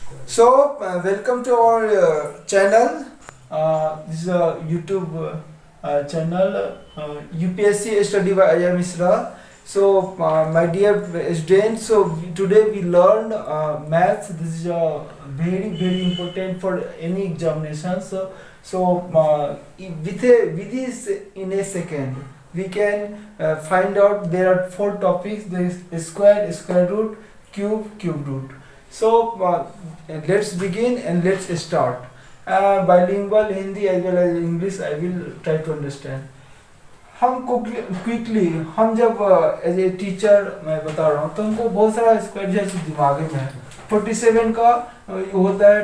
Welcome to our channel. This is a YouTube channel, UPSC Study by Ajay Misra. My dear students, today we learned maths. This is very important for any examination. With this in a second, we can find out there are 4 topics: there is square, square root, cube root. Let's begin and let's start. Bilingual Hindi as well as English I will try to understand. हम quickly हम जब as a teacher मैं बता रहा हूँ तो हमको बहुत सारा स्क्वायर जैसे दिमाग में है। 47 का होता है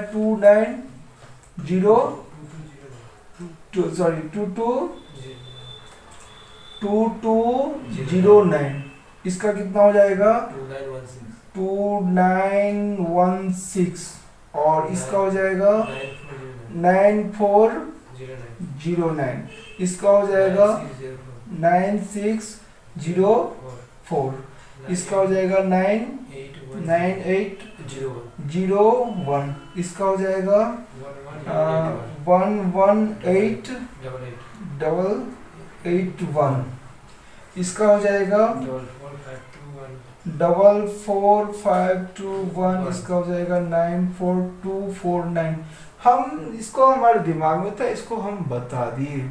2209। इसका कितना हो जाएगा 2916 और इसका हो जाएगा 9409। इसका हो जाएगा 9604। इसका हो जाएगा 9801। इसका हो जाएगा 118881। इसका हो जाएगा 44521। इसका हो जाएगा 94249। हम इसको हमारे दिमाग में था, इसको हम बता दिए।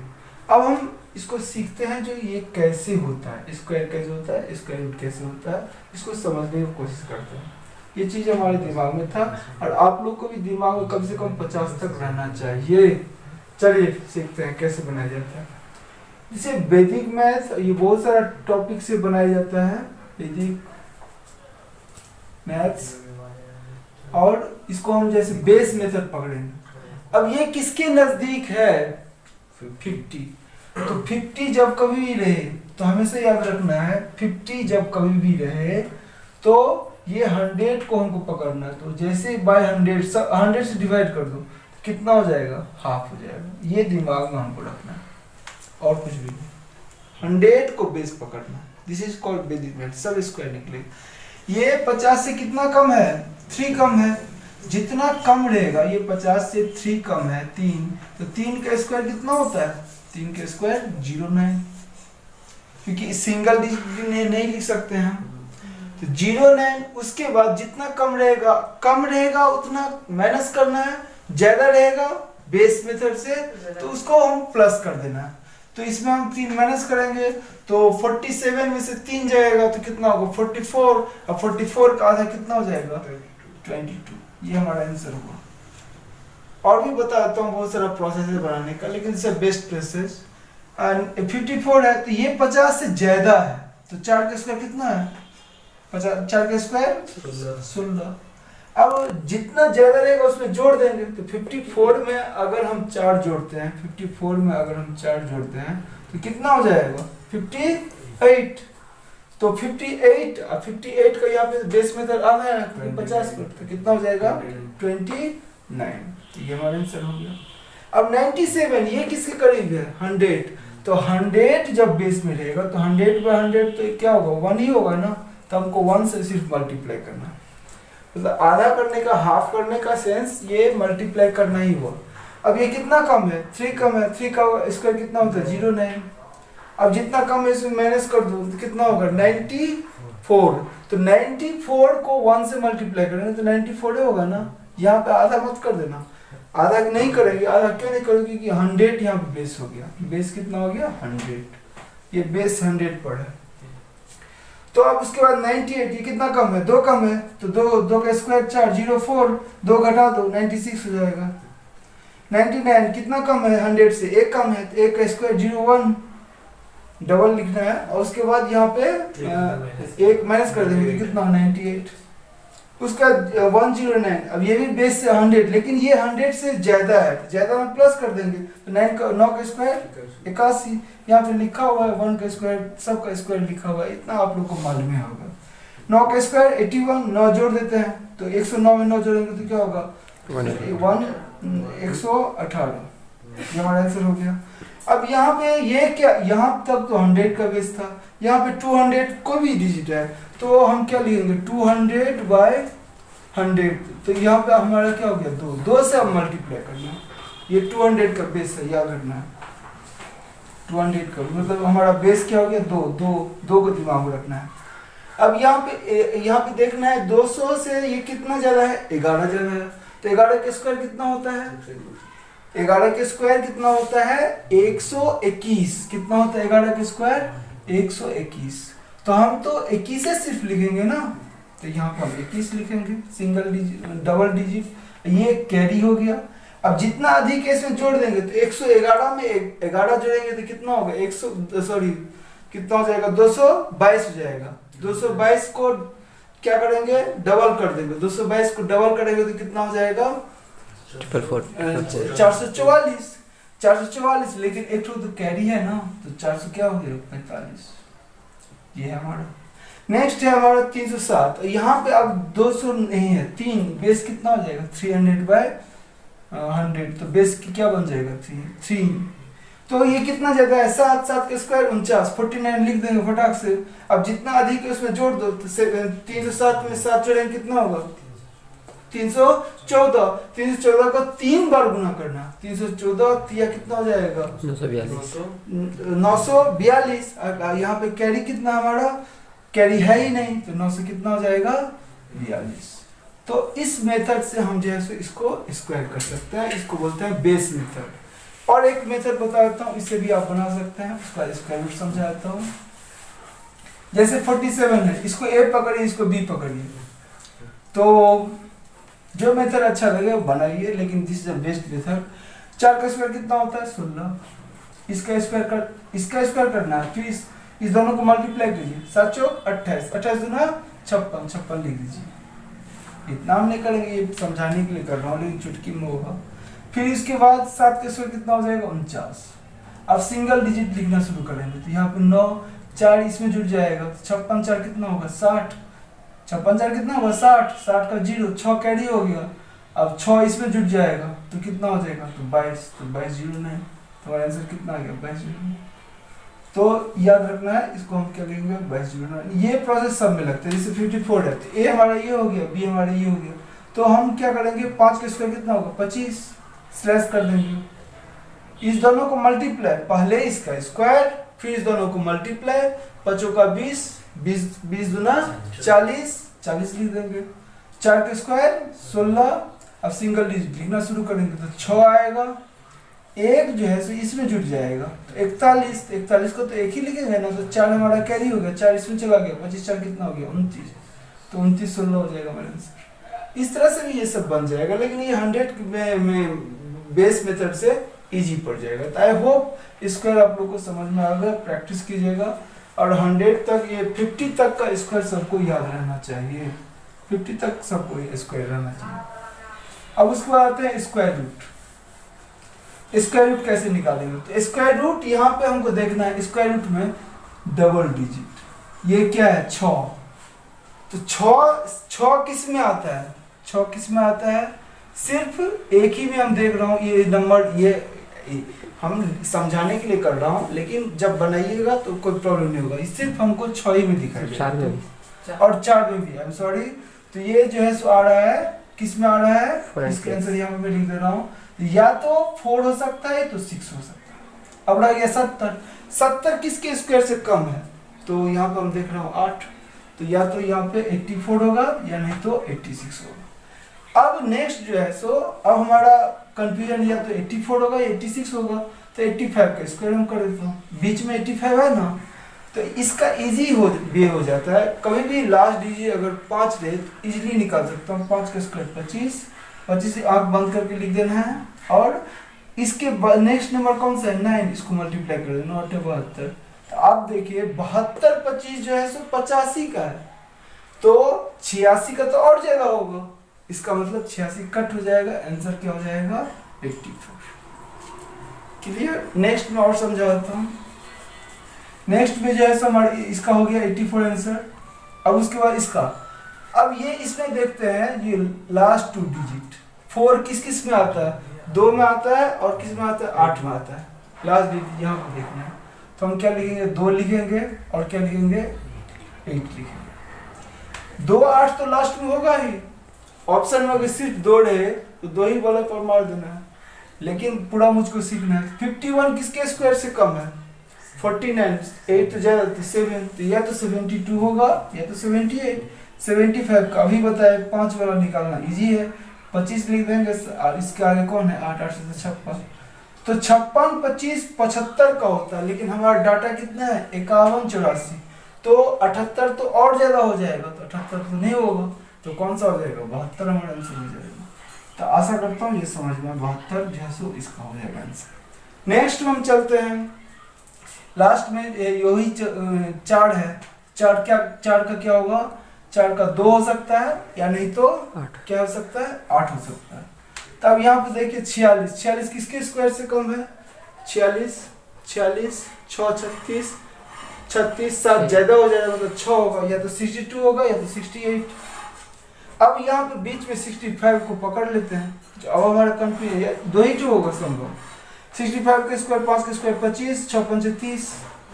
अब हम इसको सीखते हैं जो ये कैसे होता है, स्क्वायर कैसे होता है, स्क्वायर रूट कैसे होता है, इसको समझने की कोशिश करते हैं। ये चीज हमारे दिमाग में था और आप लोग को भी दिमाग में कम से कम 50 तक रहना चाहिए। चलिए सीखते हैं कैसे बनाया जाता है। जैसे वैदिक मैथ, ये बहुत सारा टॉपिक से बनाया जाता है वैदिक मैथ्स, और इसको हम जैसे बेस मेथड पकड़ेंगे। अब ये किसके नजदीक है 50, तो 50 जब कभी भी रहे तो हमेशा याद रखना है 50 जब कभी भी रहे तो ये 100 को हमको पकड़ना है। तो जैसे बाय 100 से डिवाइड कर दो कितना हो जाएगा, हाफ हो जाएगा। ये दिमाग में हमको रखना है और कुछ भी नहीं। 100 को बेस पकड़ना, this is called basic math. सब स्क्वायर निकले। ये 50 से कितना कम है, 3 कम है। जितना कम रहेगा, ये 50 से 3 कम है 3, तो 3 का स्क्वायर कितना होता है, 3 का स्क्वायर 09, क्योंकि सिंगल डिजिट नहीं लिख सकते हैं। तो 09। उसके बाद जितना कम रहेगा उतना माइनस करना है, ज्यादा रहेगा बेस मेथड से तो उसको हम प्लस कर देना है। तो इसमें हम 3 माइनस करेंगे तो 47 में से 3 जाएगा तो कितना होगा 44। अब 44 का आधा कितना हो जाएगा 22। ये हमारा आंसर होगा। और भी बताता हूँ बहुत सारा प्रोसेस है बनाने का, लेकिन इससे बेस्ट प्रोसेस 54 है। तो ये 50 से ज्यादा है तो 4 का स्क्वायर कितना है 50, 4 का स्क्वायर 16। अब जितना ज्यादा रहेगा उसमें जोड़ देंगे। तो 54 में अगर हम 4 जोड़ते हैं, 54 में अगर हम 4 जोड़ते हैं तो कितना हो जाएगा 58। तो 58 का यहाँ पे बेस मेथड आधा है 50 पर, तो कितना हो जाएगा 29। ये हमारा आंसर हो गया। अब 97 ये किसके करीब है 100। तो 100 जब बेस में रहेगा तो 100/100 तो क्या होगा 1 ही होगा ना। तो हमको 1 से सिर्फ मल्टीप्लाई करना है। मतलब आधा करने का, हाफ करने का सेंस ये मल्टीप्लाई करना ही हुआ। अब ये कितना कम है 3 कम है, 3 का स्क्वायर कितना होता है 09। अब जितना कम है इसमें माइनस कर दो तो कितना होगा 94। तो 94 को 1 से मल्टीप्लाई करेंगे तो 94 होगा ना। यहाँ पे आधा मत कर देना, आधा नहीं करेंगे। आधा क्यों नहीं करेंगे क्योंकि 100 यहाँ पे बेस हो गया। बेस कितना हो गया 100, ये बेस 100 पर है। तो अब उसके बाद 98 ये कितना कम है 2 कम है तो 2 का स्क्वायर 4 04, 2 घटा दो 96 हो जाएगा। 99 कितना कम है 100 से 1 कम है तो 1 का स्क्वायर 01, डबल लिखना है। और उसके बाद यहाँ पे 1 माइनस कर देंगे तो कितना 98। उसका 109। अब ये भी बेस से 100, लेकिन ये 100 से ज्यादा है, ज्यादा में प्लस कर देंगे तो 9 का स्क्वायर 81। यहाँ पे लिखा हुआ है 1 का स्क्वायर, सब का स्क्वायर लिखा हुआ है, इतना आप लोग को मालूम है होगा। 9 का स्क्वायर 81, 9 जोड़ देते हैं तो 109 में 9 जोड़ेंगे तो क्या होगा 118। ये हमारा आंसर हो गया। अब यहाँ पे ये क्या, यहाँ तक तो 100 का बेस था, यहाँ पे 200 कोई भी डिजिट है तो हम क्या लिखेंगे 200 बाय 100, तो यहाँ पे हमारा क्या हो गया 2, 2 से अब मल्टीप्लाई करना है। ये 200 का बेस है, याद रखना है 200 का मतलब हमारा बेस क्या हो गया 2, 2 को दिमाग में रखना है। अब यहाँ पे देखना है 200 से ये कितना ज्यादा है, 11 ज्यादा है, तो 11 का स्क्वायर कितना होता है, 11 का स्क्वायर कितना होता है 121, कितना होता है 11 का स्क्वायर 121, तो हम तो 21 से सिर्फ लिखेंगे ना, तो यहाँ पर हम 21 लिखेंगे, सिंगल डिजिट डबल डिजिट, ये कैरी हो गया। अब जितना अधिक है इसमें जोड़ देंगे तो 111 में 11 जोड़ेंगे तो कितना होगा 100 कितना हो जाएगा 222 हो जाएगा। 222 को क्या करेंगे डबल कर देंगे, 222 को डबल करेंगे तो कितना हो जाएगा 444, लेकिन एक तो कैरी है ना, तो 400 क्या हो गया 45, ये है हमारा। नेक्स्ट है हमारा 307, यहाँ पे अब 200 नहीं है, 3 बेस कितना हो जाएगा 300/100, तो बेस की क्या बन जाएगा 3, तो ये कितना ज्यादा है 7, 7 का स्क्वायर 49, 49 लिख देंगे फटाक से। अब जितना अधिक है उसमें जोड़ दो, तो 307 में 7 जोड़ेंगे कितना होगा 314, 314 को 3 बार गुना करना, 314 या कितना हो जाएगा 942। यहाँ पे कैरी कितना हमारा, कैरी है ही नहीं, तो 9 से कितना हो जाएगा 42। तो इस मेथड से हम जो है इसको स्क्वायर कर सकते हैं, इसको बोलते हैं बेस मेथड। और एक मेथड बता देता हूँ, इससे भी आप बना सकते हैं, उसका स्क्वायर रूट समझाता हूँ। जैसे 47 है, इसको ए पकड़िए, इसको बी पकड़िए, तो जो मेथड अच्छा लगे वो बनाइए, लेकिन this is the best method. 4 का स्क्वायर कितना होता है 16, इसका स्क्वायर करना है, फिर इस दोनों को मल्टीप्लाई कीजिए, 7 चौक 28, 28 दूना 56, 56 लिख दीजिए। इतना हम नहीं करेंगे, ये समझाने के लिए कर रहा हूँ, लेकिन चुटकी में होगा। फिर इसके बाद 7 का स्क्वायर कितना हो जाएगा 49। अब सिंगल डिजिट लिखना शुरू करेंगे, तो यहाँ पे 9, 4 इसमें जुड़ जाएगा, 56 4 कितना होगा 60, 56 4 कितना होगा 60, 60 का 0, 6 कैरी हो गया। अब 6 इसमें जुड़ जाएगा तो कितना हो जाएगा, तो 22, तो 22 0 नहीं, तो आंसर कितना आ गया 22 0। तो याद रखना है, इसको हम क्या लिखेंगे 22 0। ये प्रोसेस सब में लगता है, जैसे 54 है, तो ए हमारा ये हो गया, बी हमारा ये हो गया, तो हम क्या करेंगे 5 का स्क्वायर कितना होगा 25, स्लैश कर देंगे। इस दोनों को मल्टीप्लाई, पहले इसका स्क्वायर, फिर इस दोनों को मल्टीप्लाई, 5 का 20, 20 दूना 40, 40 लिख देंगे। 4 का स्क्वायर 16, अब सिंगल डिजिट लिखना शुरू करेंगे तो 6 आएगा, एक जो है सो इसमें जुड़ जाएगा, तो 41, 41 को तो एक ही लिखेंगे ना, तो 4 हमारा कैरी हो गया, 4 इसमें चला गया, 25 4 कितना हो गया 29, तो 29 16 हो जाएगा हमारा आंसर। इस तरह से भी ये सब बन जाएगा, लेकिन ये 100 में बेस मेथड से इजी पड़ जाएगा। तो आई होप स्क्वायर आप लोग को समझ में आ गया, प्रैक्टिस कीजिएगा, और 100 तक, ये 50 तक का स्क्वायर सबको याद रहना चाहिए, 50 तक सबको स्क्वायर रहना चाहिए। अब उसके बाद आते हैं स्क्वायर रूट। स्क्वायर रूट कैसे निकालेंगे, तो स्क्वायर रूट यहाँ पे हमको देखना है, स्क्वायर रूट में डबल डिजिट, ये क्या है 6, तो 6 किस में आता है, 6 किस में आता है, सिर्फ एक ही में हम देख रहा हूँ, ये नंबर ये हम समझाने के लिए कर रहा हूँ, लेकिन जब बनाइएगा तो कोई प्रॉब्लम नहीं होगा, सिर्फ हमको 6 ही में दिखाई देगा, और 4 में भी, आई एम सॉरी। तो ये जो है सो आ रहा है, किस में आ रहा है, इसका आंसर यहाँ पे मैं लिख दे रहा हूँ, या तो 4 हो सकता है तो 6 हो सकता है। अब रह गया 70, 70 किसके स्क्वायर से कम है, तो यहाँ पे हम देख रहा हूँ 8, तो या तो यहाँ पे 84 होगा या नहीं तो 86 होगा। अब नेक्स्ट जो है सो अब हमारा कंफ्यूजन, या तो 84 होगा या 86 होगा, तो 85 का स्क्वायर हम कर देता हूँ, बीच में 85 है ना, तो इसका इजी वे हो जाता है, कभी भी लास्ट डिजिट अगर 5 दे तो इजीली निकाल सकता हूँ। 5 का स्क्वायर 25, 25 से आँख बंद करके लिख देना है, और इसके नेक्स्ट नंबर कौन सा है 9, इसको मल्टीप्लाई कर देना, 8 72, तो आप देखिए 72 25 जो है सो 85 का है, तो 86 का तो और ज्यादा होगा, इसका मतलब 86 कट हो जाएगा, आंसर क्या हो जाएगा 84। क्लियर। नेक्स्ट में और समझाता हूँ। नेक्स्ट में जो है सो हमारा इसका हो गया 84 आंसर। अब उसके बाद इसका, अब ये इसमें देखते हैं, ये लास्ट 2 डिजिट 4 किस किस में आता है, 2 में आता है, और किस में आता है 8 में आता है, लास्ट डिजिट यहाँ पर देखना है, तो हम क्या लिखेंगे 2 लिखेंगे, और क्या लिखेंगे 8 लिखेंगे। 2 8 तो लास्ट में होगा ही, ऑप्शन में अगर सिर्फ 2 रहे तो 2 ही वाला पर मार देना है, लेकिन पूरा मुझको सीखना है। 51 किसके स्क्वायर से कम है? 49, 8 तो ज्यादा तो 7, तो या तो 72 होगा या तो 78। 75 का अभी बताए 5 वाला निकालना इजी है, 25 लिख देंगे और इसके आगे कौन है? 8, 8 से 56, तो 56, 25, 75 का होता है, लेकिन हमारा डाटा कितना है? 51, 84, तो 78 तो और ज्यादा हो जाएगा, तो 78 तो नहीं होगा, तो कौन सा हो जाएगा? 72 हमारा आंसर हो जाएगा। तो आशा करता हूँ ये समझ में 72 जो है सो इसका हो जाएगा आंसर। नेक्स्ट हम चलते हैं, लास्ट में यही 4 है। 4 का क्या होगा? 4 का 2 हो सकता है या नहीं तो 8 क्या हो सकता है? 8 हो सकता है। तब यहाँ पे देखिए 46, 46 किसके स्क्वायर से कम है? 46, 46, 6, 36, 36, 7 ज्यादा हो जाएगा, मतलब 6 होगा, या तो 62 होगा या तो 68। अब यहाँ पे बीच में 65 को पकड़ लेते हैं, अब हमारा कंफ्यूजन 2 ही होगा संभव। 65 के स्क्वायर, 5 के स्क्वायर 25, 6 5 30।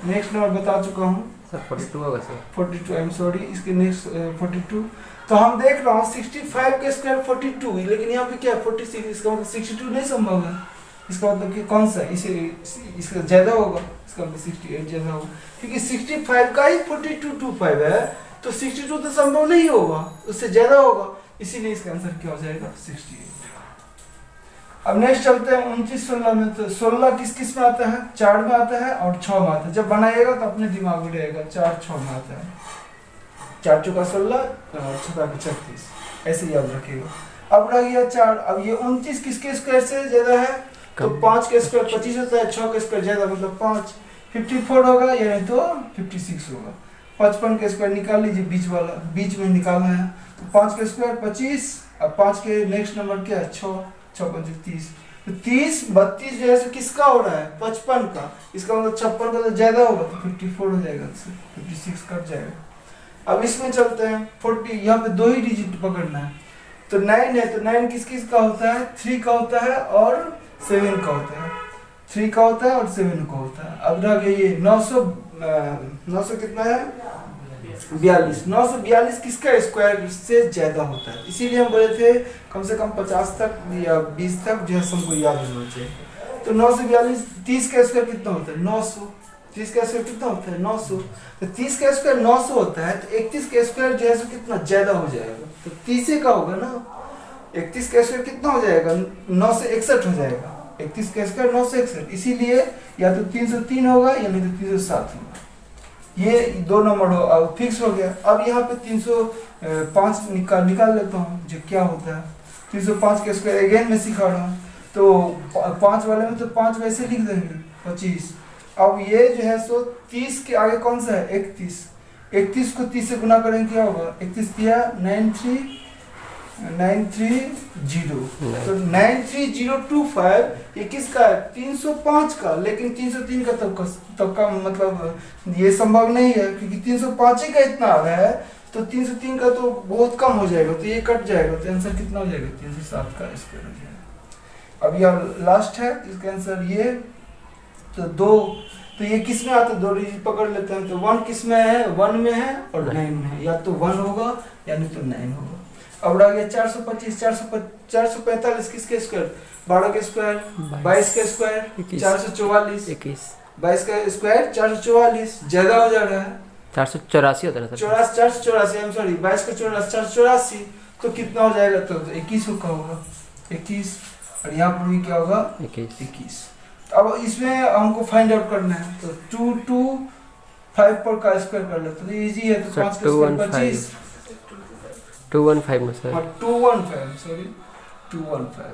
नेक्स्ट नंबर बता चुका हूँ सर, 42 होगा सर, 42, आई एम सॉरी, इसके नेक्स्ट 42। तो हम देख रहा हूँ 65 के स्क्वायर 42, लेकिन यहाँ पे क्या है? 46, इसका मतलब 62 नहीं संभव है। इसका मतलब कि कौन सा? इसे इसका ज्यादा होगा, इसका मतलब 68 ज्यादा होगा, क्योंकि 65 का ही 4225 है, तो 62 तो संभव नहीं होगा, उससे ज्यादा होगा, इसीलिए इसका आंसर क्या हो जाएगा? 68। अब नेक्स्ट चलते हैं 29, 16 में। तो 16 किस में आता है? 4 में आता है और 6 में आता है। जब बनाइएगा तो अपने दिमाग में रहेगा, 4 6 में आता है, 4 चौका 16, 6 36, ऐसे याद रखिएगा। अब रह गया 4, अब ये 29 किसके स्क्वायर से ज्यादा है? तो 5 के स्क्वायर 25 होता है, 6 के स्क्वायर ज्यादा मतलब 5, 54 होगा या नहीं तो 56 होगा। 55 के स्क्वायर निकाल लीजिए, बीच वाला, बीच में निकालना है, तो 5 के स्क्वायर 25, अब 5 के नेक्स्ट नंबर क्या है? 6, 6 5 30, तो 30, 32 जो है सो किसका हो रहा है? 55 का, इसका मतलब 56 का तो ज्यादा होगा, तो 54 हो जाएगा, 56 कट जाएगा। अब इसमें चलते हैं 40, यहाँ पे 2 ही डिजिट पकड़ना है, तो 9 है, तो 9 किस का होता है? 3 का होता है और 7 का होता है, 3 का होता है और 7 का होता है। अब रह गया ये 900 कितना है? 42, 942 किसका स्क्वायर से ज्यादा होता है, इसीलिए हम बोले थे कम से कम 50 तक या 20 तक जो है हमको याद होना चाहिए। तो 942, 30 का स्क्वायर कितना होता है? 900, 30 का स्क्वायर कितना होता है? 900, तो 30 का स्क्वायर 900 होता है, तो 31 का स्क्वायर जो है सो कितना ज्यादा हो जाएगा, तो 30 का होगा ना। 31 का स्क्वायर कितना हो जाएगा? 961 हो जाएगा, 31 का स्क्वायर 961, इसीलिए या तो 303 होगा या नहीं तो 307 होगा। ये 2 नंबर हो, अब फिक्स हो गया। अब यहाँ पे 305 निकाल लेता हूँ, जो क्या होता है 305 के स्क्वायर, अगेन मैं सिखा रहा हूँ, तो 5 वाले में तो 5 वैसे लिख देंगे 25। अब ये जो है सो 30 के आगे कौन सा है? 31, 31 को 30 से गुना करेंगे क्या होगा? 31 दिया 930, तो 93025 ये किसका है? 305 का, लेकिन 303 का तब का मतलब ये संभव नहीं है, क्योंकि 305 ही का इतना आ रहा है, तो 303 का तो बहुत कम हो जाएगा, तो ये कट जाएगा, तो आंसर कितना हो जाएगा? 307 का स्क्वायर हो जाएगा। अब यह लास्ट है, इसका आंसर ये, तो 2, तो ये किस में आता है? 2 डिजिट पकड़ लेते हैं, तो 1 किस में है? 1 में है और 9 में है, या तो 1 होगा या नहीं तो 9 होगा। अब रह गया 425, 445 किसके स्क्वायर? 12 के स्क्वायर, 22 के स्क्वायर 444, 22 का स्क्वायर 444, ज्यादा हो जा रहा है, 484 होता है सर, 484, आई एम सॉरी, 22 का 484, तो कितना हो जाएगा? तो 21 का होगा, 21, और यहाँ पर भी क्या होगा? 21। अब इसमें हमको फाइंड आउट करना है, तो 225 पर का स्क्वायर कर लेते हैं, तो इजी है, तो 5 का स्क्वायर 25, 215 में सर, 215 सॉरी 215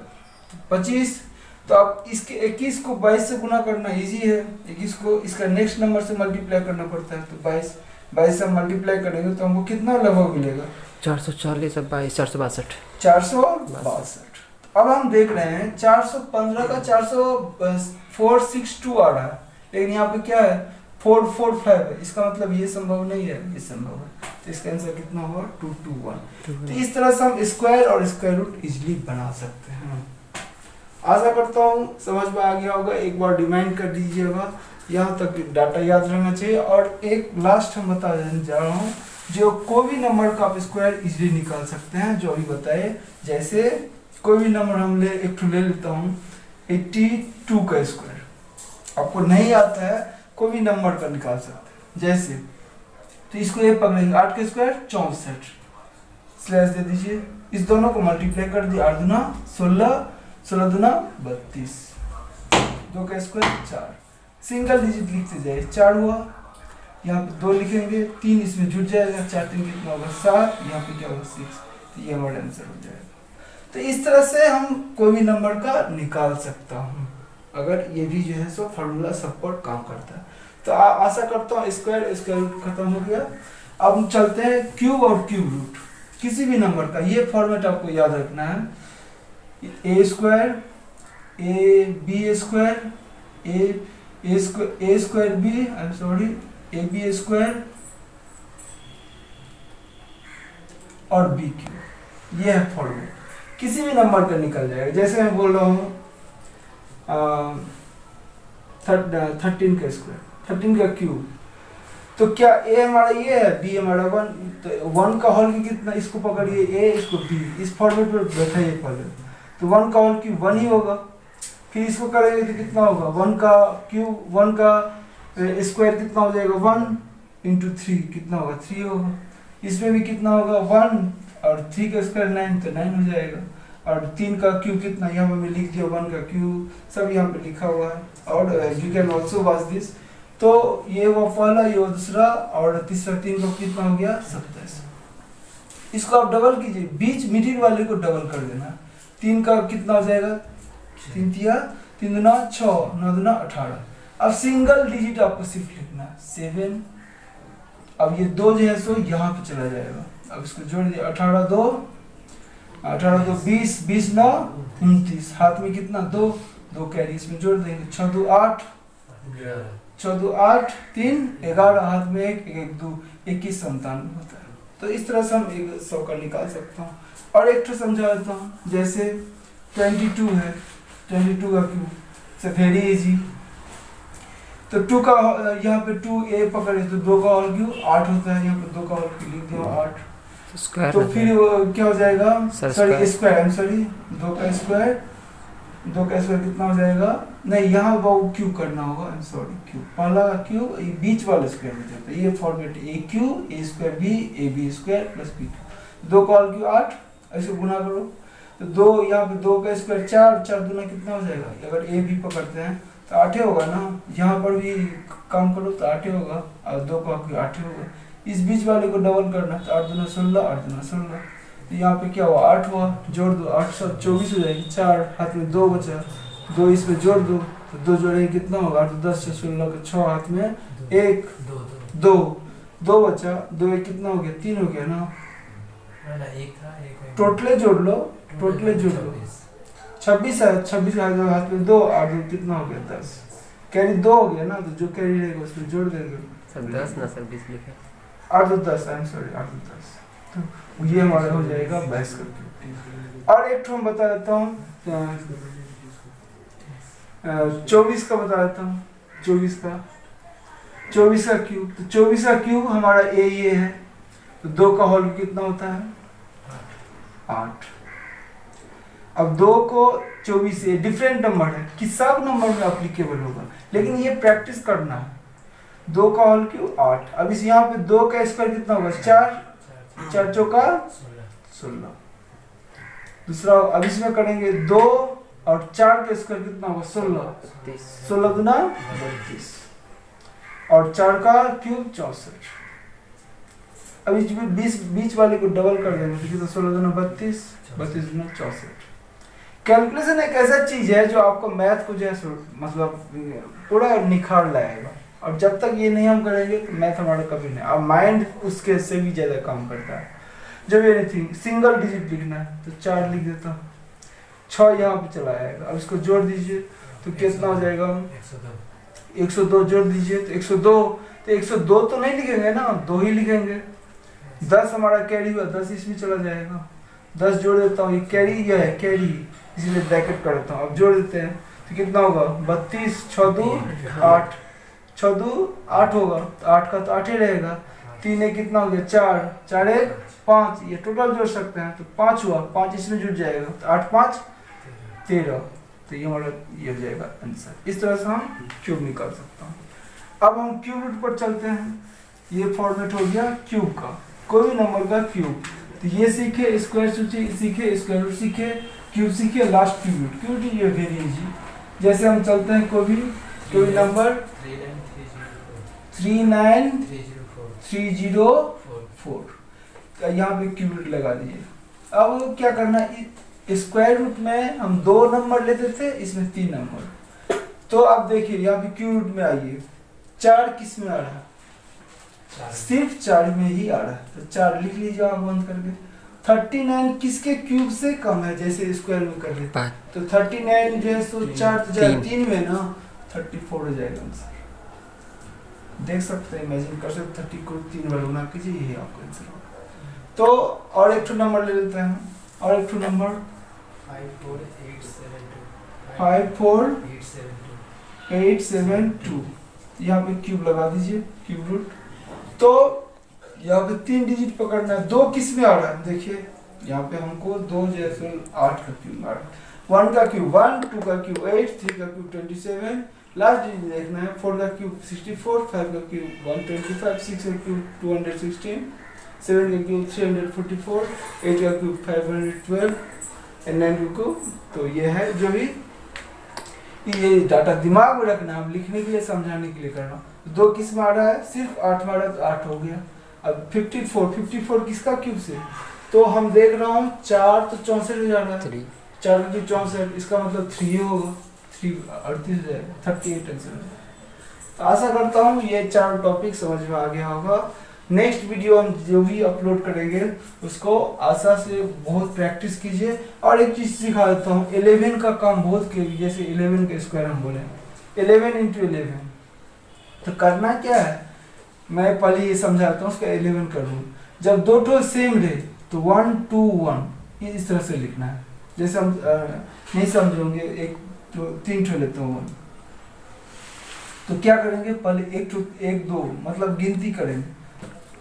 25। तो अब इसके 21 को 22 से गुना करना इजी है, 21 को इसका नेक्स्ट नंबर से मल्टीप्लाई करना पड़ता है, तो 22 से मल्टीप्लाई करेंगे तो हमको कितना लगभग मिलेगा? 440 और 22 462, 462। अब हम देख रहे हैं 415 का 462 आ रहा है, लेकिन यहाँ पे क्या है? 445 है, इसका मतलब ये संभव नहीं है, ये संभव है, तो इसका आंसर कितना होगा? 221। तो इस तरह से हम स्क्वायर और स्क्वायर रूट इजीली बना सकते हैं। आशा करता हूँ समझ में आ गया होगा, एक बार रिमाइंड कर दीजिएगा, यहाँ तक डाटा याद रहना चाहिए। और एक लास्ट हम बता जा रहा हूँ, जो कोई भी नंबर का आप स्क्वायर इजीली निकाल सकते हैं, जो अभी बताए। जैसे कोई भी नंबर हम एक ले लेता हूँ 82 का स्क्वायर, आपको नहीं आता है कोई भी नंबर का निकाल सकते हैं। जैसे तो इसको ये पकड़ेंगे 8 का स्क्वायर 64, स्लैश दे दीजिए, इस दोनों को मल्टीप्लाई कर दिया, 8 दूना 16, 16 दूना 32, 2 का स्क्वायर 4, सिंगल डिजिट लिखते जाए, 4 हुआ, यहाँ पे 2 लिखेंगे, 3 इसमें जुट जाएगा, 4 3 कितना होगा 7, यहाँ पे क्या होगा 6, तो ये हमारा आंसर हो जाएगा। तो इस तरह से हम कोई भी नंबर का निकाल सकता हूँ, अगर ये भी जो है सो फार्मूला सब पर काम करता है। तो आशा करता हूँ स्क्वायर रूट खत्म हो गया। अब हम चलते हैं क्यूब और क्यूब रूट किसी भी नंबर का। ये फॉर्मेट आपको याद रखना है, A square A B square A square B A B square और बी क्यूब, ये है फॉर्मेट। किसी भी नंबर का निकल जाएगा। जैसे मैं बोल रहा हूँ 13 का स्क्वायर, 13 का क्यूब, तो क्या ए हमारा ये है, बी हमारा 1, तो 1 का होल कितना, इसको पकड़िए ए, इसको बी, इस फॉर्मेट में बैठाइए पहले, तो 1 का होल क्यूब 1 ही होगा। फिर इसको करेंगे तो कितना होगा, 1 का क्यूब 1 का स्क्वायर कितना हो जाएगा 1 इंटू 3 कितना होगा 3 होगा। इसमें भी कितना होगा 1 और 3 का स्क्वायर 9, तो 9 हो जाएगा। और 3 का क्यूब कितना, यहाँ पे मैं लिख दिया 1 का क्यूब, सब यहाँ पे लिखा हुआ है। और you can also watch this. तो ये वो पहला, ये वो दूसरा, और तीसरा 3 का कितना हो गया 27। इसको आप डबल कीजिए, बीच मिडिल वाले को डबल कर देना। 3 का कितना हो जाएगा 3 तिया 3 दूना 6, 9 दूना 18। अब सिंगल डिजिट आपको सिर्फ लिखना 7। अब ये 2 जो है सो यहाँ पे चला जाएगा। अब इसको जोड़ दिया, 18 2 20, 20 9 29, हाथ में कितना 2 कैरी इसमें जोड़ देंगे, 6 2 8, 6 2 8 3 11, हाथ में 1 1 2 21 97 होता है। तो इस तरह से हम 100 का निकाल सकता हूँ। और एक तो समझा देता हूँ, जैसे 22 है, 22 का क्यूब से वेरी इजी। तो 2 का यहाँ पे 2 ए पकड़े तो 2 का होल क्यूब 8 होता है, यहाँ पे 2 का होल क्यूब लिख दिया 8। तो फिर क्या हो जाएगा, sorry square, I am sorry, 2 का स्क्वायर कितना हो जाएगा, नहीं यहाँ वो क्यूब करना होगा, आई एम सॉरी, क्यूब पहला क्यूब ये बीच वाला स्क्वायर में जाता है। ये format a cube a square B A B square plus b, 2 का होल क्यूब 8, ऐसे गुना करो तो 2 यहाँ पे 2 का स्क्वायर 4, 4 दूना कितना हो जाएगा, अगर ए बी पकड़ते हैं तो 8 होगा ना, यहाँ पर भी काम करो तो 8 होगा, और 2 का क्यूब 8 होगा। इस बीच वाले को डबल करना, तो 8 दूना 16, 8 दूना 16, तो यहाँ पे क्या हुआ 8 हुआ, जोड़ दो 8 7 24 हो जाएगी, 4 हाथ में 2 बचा, 2 इसमें जोड़ दो, तो 2 जोड़ेंगे कितना होगा 8 10 16 का 6, हाथ में 1 2 बचा, 2 1 कितना हो गया 3 हो गया ना, टोटले जोड़ लो 26 है, 26 हाथ में 2 8 2 कितना हो गया 10, कैरी 2 हो गया ना, तो जो कैरी रहेगा उसमें जोड़ देंगे, सर 10 ना सर 20 लिखे 8 2 10, आई एम सॉरी 8 2 10, तो ये हमारा हो जाएगा 22 का क्यूब। और एक हम बता देता हूँ 24 का बता देता हूँ, 24 का क्यूब, तो 24 का क्यूब हमारा ये है, तो 2 का होल कितना होता है 8। अब 2 को 24 ये डिफरेंट नंबर है, कि सब नंबर में एप्लीकेबल होगा, लेकिन ये प्रैक्टिस करना है। 2 का होल क्यूब 8, अब इस यहाँ पे 2 का स्क्वायर कितना होगा 4 चौका 16। दूसरा अब इसमें करेंगे 2 और 4 का स्क्वायर कितना होगा 16, 16 दूना 32, और 4 का क्यूब 64। अब इस बीच वाले को डबल कर देंगे, तो 16 दूना 32, 32 दूना 64। कैलकुलेशन एक ऐसा चीज है जो आपको मैथ को जो है मतलब पूरा निखार लाएगा, और जब तक ये नहीं हम करेंगे तो मैथ हमारा कभी नहीं, अब माइंड उसके से भी ज़्यादा काम करता है। जब एनीथिंग सिंगल डिजिट लिखना है तो 4 लिख देता हूँ, 6 यहाँ पे चला आएगा। अब इसको जोड़ दीजिए तो कितना हो जाएगा 102, जोड़ दीजिए तो 102, तो 102 तो नहीं लिखेंगे ना, 2 ही लिखेंगे। 10 हमारा कैरी हुआ, 10 इसमें चला जाएगा, 10 जोड़ देता हूँ, ये कैरी यह है कैरी, इसीलिए ब्रैकेट कर देता हूँ। अब जोड़ देते हैं तो कितना होगा 32, 6 2 8, 6 2 8 होगा, तो 8 का तो 8 ही रहेगा। 3 एक कितना हो गया 4, 4 एक 5, ये टोटल जोड़ सकते हैं तो 5 हुआ, 5 इसमें जुड़ जाएगा तो 8 5 13, तो ये हमारा ये हो जाएगा आंसर। इस तरह से हम क्यूब निकाल सकते हैं। अब हम क्यूब रूट पर चलते हैं। ये फॉर्मेट हो गया क्यूब का, कोई भी नंबर का क्यूब। तो ये सीखे स्क्वायर सीखे, स्क्वायर रूट सीखे, क्यूब सीखे, last cube root. Cube root ये वेरी इजी। जैसे हम चलते हैं कोई भी नंबर 39304, यहाँ पे क्यूब रूट लगा दीजिए। अब क्या करना है, स्क्वायर रूट में हम 2 नंबर लेते थे, इसमें 3 नंबर। तो अब देखिए यहाँ पे क्यूब रूट में आइए, 4 किस में आ रहा है, सिर्फ 4 में ही आ रहा है, तो 4 लिख लीजिए आप बंद करके। 39 किसके क्यूब से कम है, जैसे स्क्वायर में कर लेते हैं तो 39 जो है सो 4 तो जाएगा 3 में ना, 34 हो जाएगा आंसर। देख सकते हैं, इमेजिन कर सकते, 30 को 3 बार गुना कीजिए, यही आपका आंसर होगा। तो और एक ठो नंबर ले लेते हैं, और एक ठो नंबर 54872, यहाँ पे क्यूब लगा दीजिए, क्यूब रूट। तो यहाँ पे 3 डिजिट पकड़ना है। 2 किस में आ रहा है, देखिए यहाँ पे हमको 2 जैसे 8 का क्यूब आ रहा है, 1 का क्यूब 1, 2 का क्यूब 8, 3 का क्यूब 27, लास्ट डिजिट देखना है, 4 का क्यूब 64, 5 का क्यूब 125, 6 का क्यूब 216, 7 का क्यूब 344, 8 का क्यूब 512 एंड 9 का क्यूब। तो ये है जो भी ये डाटा दिमाग में रखना, हम लिखने के लिए समझाने के लिए करना। 2 किस में आ रहा है, सिर्फ 8 में आ रहा है तो 8 हो गया। अब 54 किसका क्यूब से, तो हम देख रहा हूँ 4 तो 64 हो जा रहा है, 4 का क्यूब 64, इसका मतलब 3 होगा, 3 38 हो जाएगा, 38 आंसर। तो आशा करता हूँ ये 4 टॉपिक समझ में आ गया होगा। नेक्स्ट वीडियो हम जो भी अपलोड करेंगे उसको आशा से बहुत प्रैक्टिस कीजिए। और एक चीज सिखा देता हूँ, 11 का काम बहुत कीजिए। जैसे 11 का स्क्वायर हम बोले 11 × 11, तो करना क्या है, मैं पहले ये समझाता हूँ उसका 11 का रूल। जब 2 ठो सेम रहे तो 1 2 1 इस तरह से लिखना है। जैसे हम नहीं समझोगे, 3 ठो लेता हूँ 1, तो क्या करेंगे, पहले 1 2 मतलब गिनती करेंगे,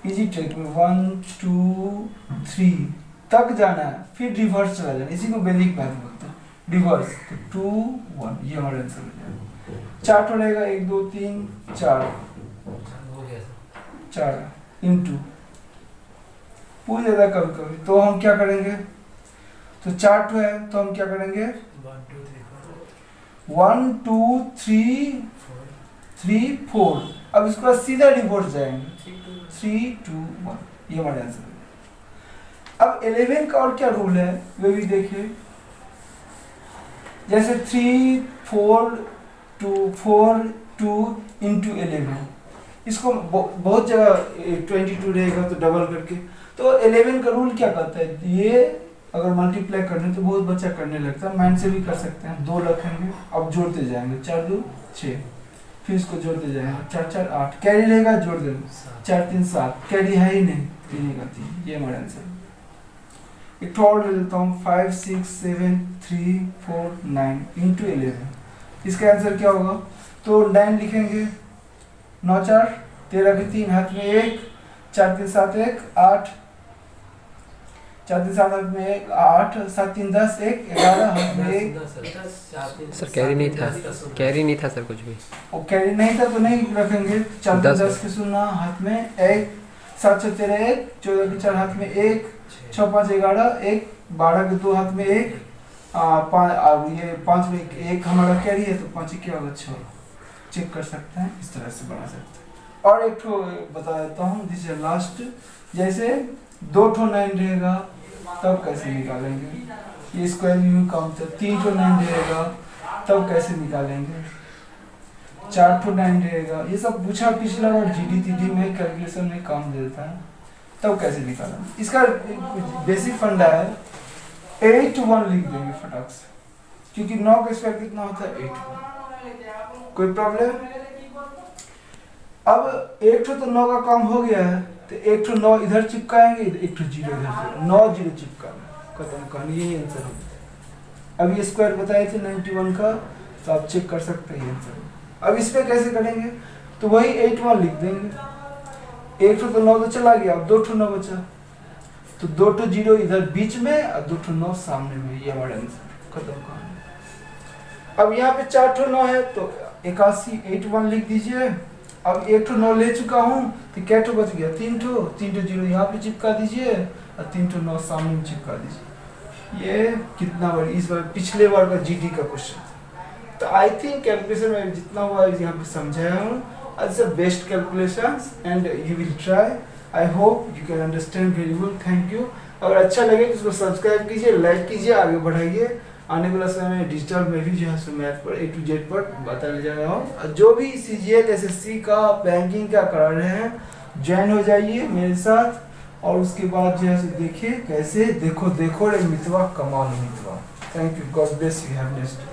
इजी ट्रिक में 1 2 3 तक जाना है, फिर रिवर्स चला जाना, इसी को वैदिक मैथ बोलते हैं, रिवर्स। तो 2 1 ये हमारा आंसर हो जाएगा। 4 ठो रहेगा, 1 2 3 4 इंटू पूछ देता कभी कभी, तो हम क्या करेंगे, तो 4 ठो है तो हम क्या करेंगे 1 2 3 4। अब इसके बाद सीधा रिवर्स जाएंगे, 3 2 1 ये हमारा आंसर है। अब 11 का और क्या रूल है वो भी देखिए। जैसे 3 4 2 इंटू 11, इसको बहुत जगह 22 रहेगा तो डबल करके। तो 11 का रूल क्या कहता है, ये अगर मल्टीप्लाई करने तो बहुत बच्चा करने लगता है, माइंड से भी कर सकते हैं। 2 रखेंगे, अब जोड़ते जाएंगे, 4 2 6, फिर इसको जोड़ते जाएंगे, 4 4 8, कैरी रहेगा जोड़ देंगे, 4 3 7, कैरी है ही नहीं, 3 का 3, ये हमारा आंसर। एक और ले लेता हूँ 5 6 7 3 4 9 इंटू 11, इसका आंसर क्या होगा, तो 9 लिखेंगे, 9 4 13 के 3 हाथ में 1, 4 3 7 1 8, 4 3 7 हाथ में 1 8, 7 3 10 1 11 हाथ में 1। सर कैरी नहीं था, कैरी नहीं था सर कुछ भी, वो कैरी नहीं था तो नहीं रखेंगे। 4 3 10 के 0 हाथ में 1, 7 6 13 1, 14 के 4 हाथ में 1, 6 5 11 1, 12 के 2 हाथ में 1, 5 ये 5 में 1 हमारा कैरी है तो 5 क्या होगा 6। चेक कर सकते हैं, इस तरह से बना सकते हैं। और एक ठो बता देता हूँ, दिस इज लास्ट। जैसे 2 ठो 9 रहेगा तब कैसे निकालेंगे, ये स्क्वायर यू काउंट है। 3 ठो 9 रहेगा तब कैसे निकालेंगे, 4 ठो 9 रहेगा, ये सब पूछा पिछला बार जीडी टीडी में कैलकुलेशन में काम देता है, तब कैसे निकालेंगे। इसका बेसिक फंडा है 8 1 लिख देंगे फटाक से, क्योंकि 9 का स्क्वायर कितना होता है 8। कोई प्रॉब्लम। अब 1 ठो तो 9 का काम हो गया है, तो 1 ठो 9 इधर चिपकाएंगे, 1 ठो 0 इधर से, 9 0 चिपकाएंगे, खत्म कहानी, यही आंसर है। अब ये स्क्वायर बताए थे 91 का, तो आप चेक कर सकते हैं आंसर। अब इस पे कैसे करेंगे, तो वही 8 1 लिख देंगे, एक ठो तो 9 तो चला गया, अब 2 ठो 9 बचा, तो 2 ठो 0 इधर बीच में और 2 ठो 9 सामने में, ये हमारा आंसर खत्म कहानी। अब यहाँ पे 4 ठो 9 है तो 81 81 लिख दीजिए। अब 1 ठो 9 ले चुका हूँ तो क्या ठो बच गया, 3 ठो 0 यहाँ पे चिपका दीजिए और 3 ठो 9 सामने में चिपका दीजिए। ये कितना बार, इस बार पिछले बार का जीडी का क्वेश्चन। तो आई थिंक कैलकुलेशन में जितना हुआ यहाँ पे समझाया हूँ। It's the best calculations and you will try. I hope you can understand very well. Thank you. अगर अच्छा लगे तो इसको सब्सक्राइब कीजिए, लाइक कीजिए, आगे बढ़ाइए। आने वाला समय में डिजिटल में भी जो है मैथ पर A to Z पर बताने जा रहा हूँ। जो भी CGL SSC का बैंकिंग का करा रहे हैं, ज्वाइन हो जाइए मेरे साथ, और उसके बाद जो है देखिए कैसे, देखो रे मितवा, कमाल मितवा। Thank you, God bless you, have next.